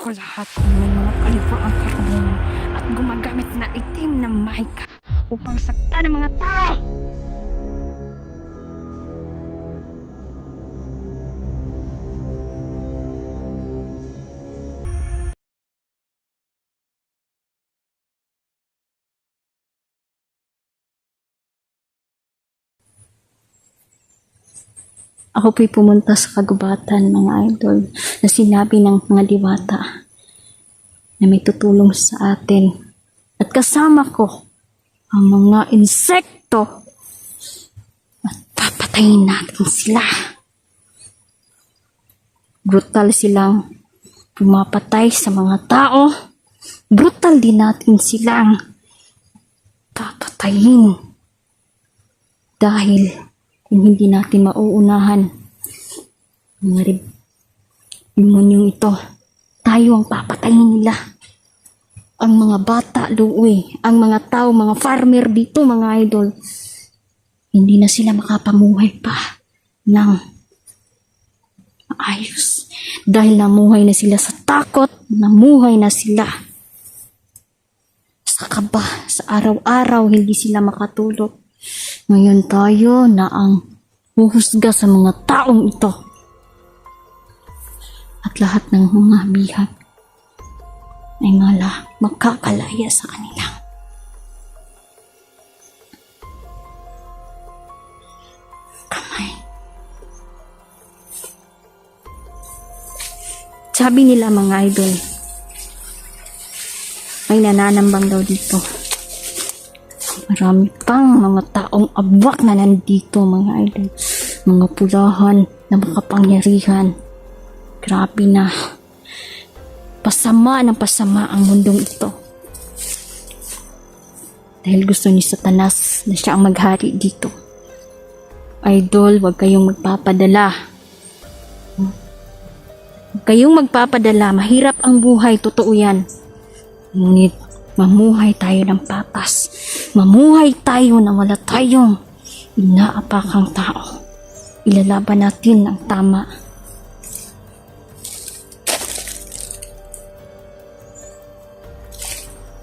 ko lahat ng mga kalipaang karunungan at gumagamit na itim na mahika upang saktan ng mga tao. Ako po'y pumunta sa kagubatan, mga idol, na sinabi ng mga diwata na may tutulong sa atin. At kasama ko ang mga insekto at papatayin natin sila. Brutal silang pumapatay sa mga tao. Brutal din natin silang papatayin. Dahil kung hindi natin mauunahan mga demonyong ito, tayo ang papatayin nila. Ang mga bata, luoy, ang mga tao, mga farmer dito, mga idol, hindi na sila makapamuhay pa ng maayos. Dahil namuhay na sila sa takot, namuhay na sila sa kaba, sa araw-araw, hindi sila makatulog. Ngayon tayo na ang huhusga sa mga taong ito. At lahat ng mga bihag ay makakalaya sa kanila. Kamay. Sabi nila mga idol, ay nananambang daw dito. Marami pang mga taong abwak na nandito, mga idol. Mga pulahan na makapangyarihan. Grabe na. Pasama ng pasama ang mundong ito. Dahil gusto ni Satanas na siya ang maghari dito. Idol, huwag kayong magpapadala. Huwag kayong magpapadala. Mahirap ang buhay, totoo yan. Ngunit, mamuhay tayo ng patas. Mamuhay tayo na wala tayong inaapakang tao. Ilalaban natin ang tama.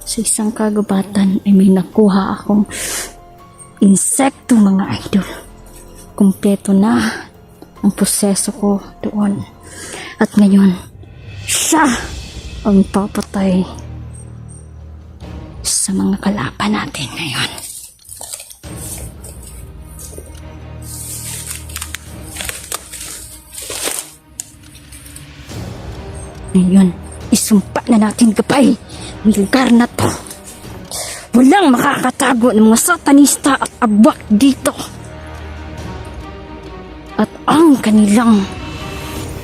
Sa isang kagubatan ay may nakuha akong insekto, mga idol. Kumpleto na ang proseso ko doon. At ngayon, siya ang papatay sa mga kalaban natin ngayon. Ngayon, isumpa na natin gabay ang lugar na to. Walang makakatago ng mga satanista at abwak dito. At ang kanilang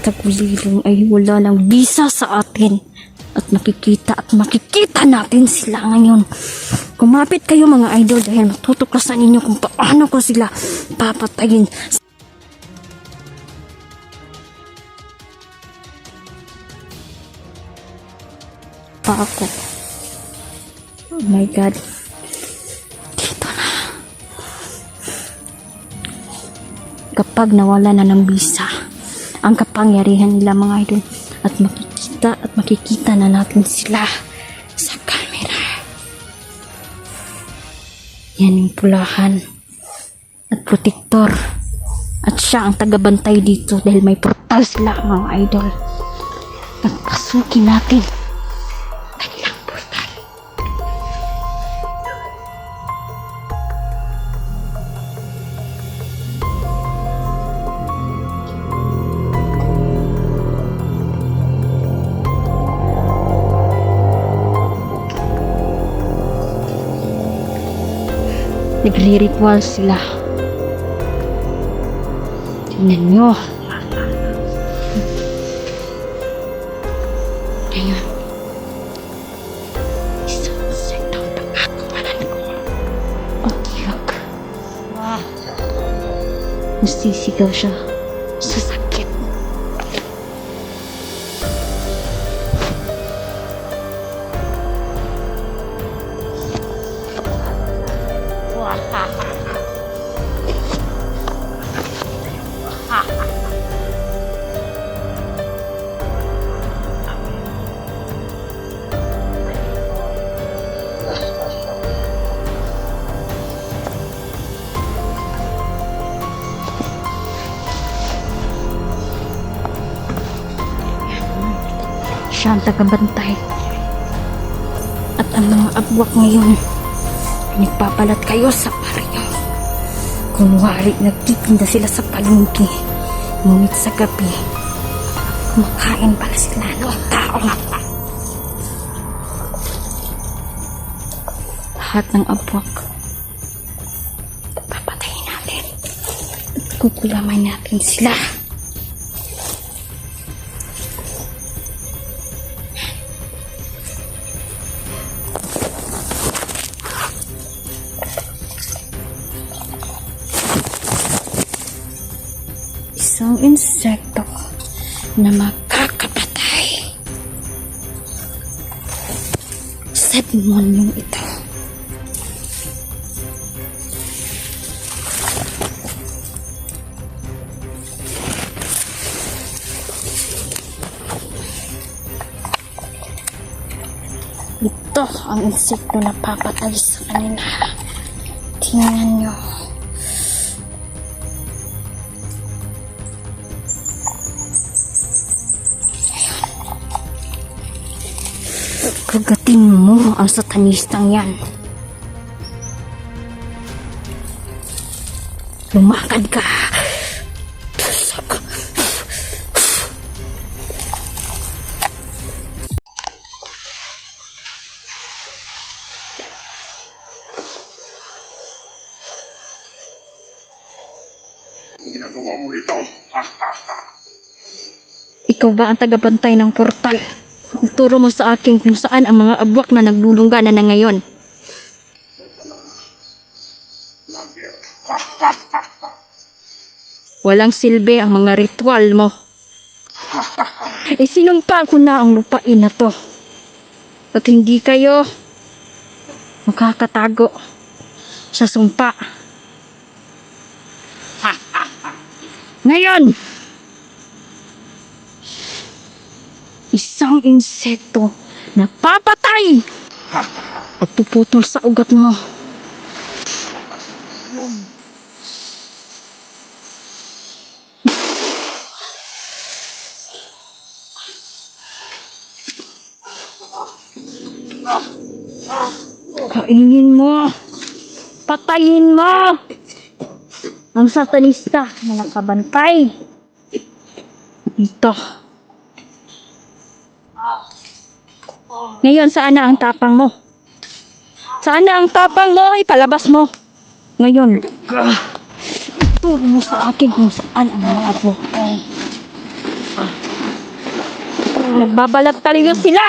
tagulilong ay wala ng bisa sa atin. At makikita natin sila ngayon. Kumapit kayo, mga idol, dahil matutuklasan ninyo kung paano ko sila papatayin. Pa ako. Oh my God. Dito na. Kapag nawala na ng bisa ang kapangyarihan nila, mga idol, at makikita na natin sila sa camera. Yan yung pulahan at protektor. At siya ang tagabantay dito dahil may portal sila, mga idol. Pagpasukin natin kanilang portal. Nagre-ritual sila. Tingnan nyo. Ngayon, isang insekto ang pagkakawalan ko. Ang iyak. Nasisigaw siya sa sakit. Siya ang tagabantay. At ang mga abwak ngayon, nagpapalat kayo sa baryo. Kunwari nagtitinda sila sa palengke, ngunit sa gabi, kumakain pala sila ng tao. Lahat ng abwak, papatayin natin. Kukulamay natin sila. Isang insekto na makakapatay sa demonyong ito. Ito ang insekto na papatay sa kanila. Tingnan nyo. Kagatin mo ang satanistang yan. Lumakad ka. Ginagawa mo ito. Ikaw ba ang tagabantay ng portal? Ituro mo sa akin kung saan ang mga abwak na naglulungganan na ngayon. Walang silbi ang mga ritual mo. Sinumpa ko na ang lupain na to. At hindi kayo makakatago sa sumpa. Ngayon, isang insekto na papatay at puputol sa ugat mo. Kainin mo, patayin mo ang satanista na nakabantay dito. Ngayon, saan na ang tapang mo? Saan na ang tapang mo? Ipalabas mo. Ngayon, turo mo sa akin kung saan ang mga apo. Nagbabalat talaga sila.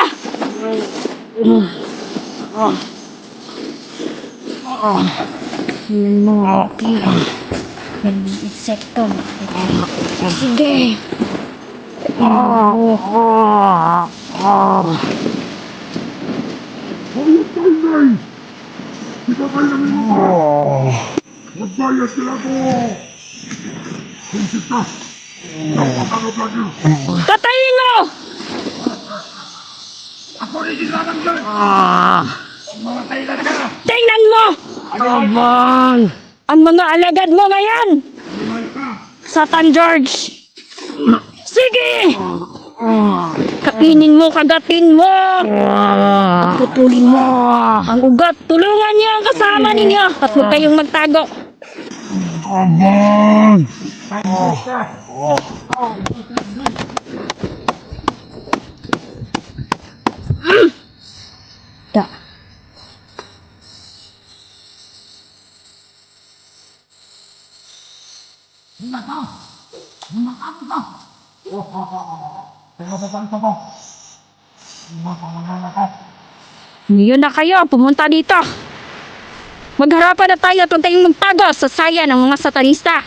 Yan yung insekto. Sige. Tunay! Ipapalamin mo! Magbayad sila ko! Kunsita! Napakagap lagi! Patayin mo! Ako rin nilalanggan! Mamatay ka na! Tingnan mo! Aman! Ang mga alagad mo ngayon! Limay ka! Satan George! Sige! Kainin mo, kagatin mo! Putulin mo ang ugat. Tulungan niyo ang kasama ninyo at huwag kayong magtago. Aman! Da. Ngayon na kayo, pumunta dito. Magharapan na tayo at huwag kayong magtago sa saya ng mga satanista.